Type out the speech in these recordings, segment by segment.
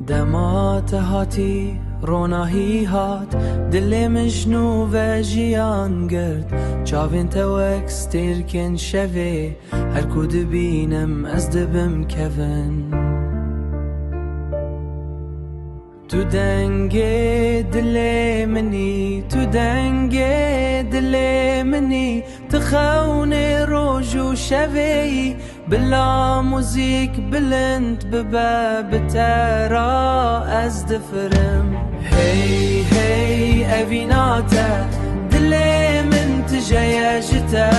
دمات هاتی روناهی هات دل مجنو و جیان گرد چاوین توک ستیرکن شوی هر کود بینم از دبم کون تو دنگ دل منی تو دنگ دل منی تخون روج و شوی بلا موزیک بلند بباب ترا از دفرم هی هی اویناتا دل من تجیجتا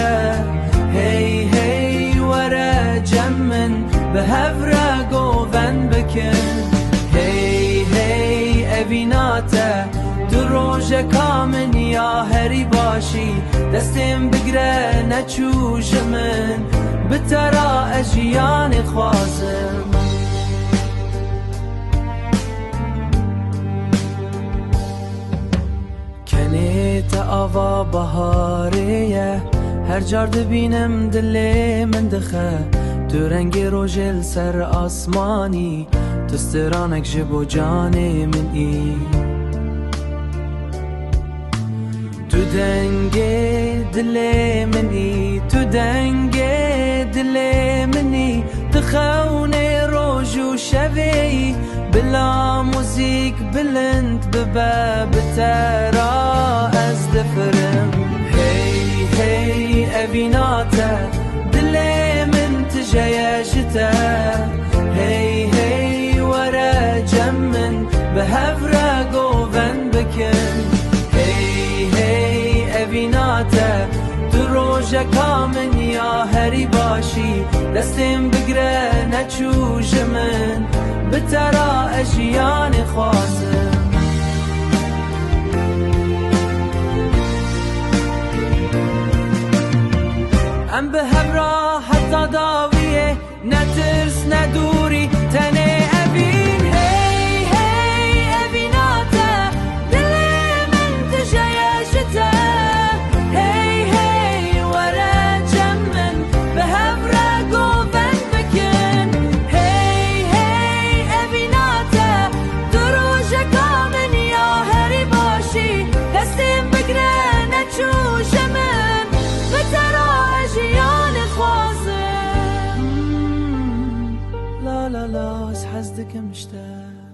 هی هی ورا جمن بهفرا گوون بکن هی هی اویناتا تو روژ کامن یا هری باشی دستم بگره نچوش من بترا اجیان خوازم کنیت آوا بهاریه هر جار دبینم دل من دخه تو رنگ روژل سر آسمانی تو سترانک جبو جان من ای تو دنگ دل منی تو دنگ دل منی تخون روج و شوی بلا موزیک بلند بباب ترا از دفرم هی هی اویناتا دل من تجیجتا هی هی ورا جمن بهفرا گوون بکن هی هی اویناتا تو روژ کامن یا هری باشی دستم بگره نچوش من بترا اجیان خوازم ام به همراه حتی داویه نترس ندوری تنه ابین هی هی ابیناتا دل من تجیجتا هی هی ورا جمن به همراه گوون بکن هی هی ابیناتا دروج کامن یا هری باشی دستم بگره نچوش من بترا اجیان خوازم لا لا لا از حزدك مشتاق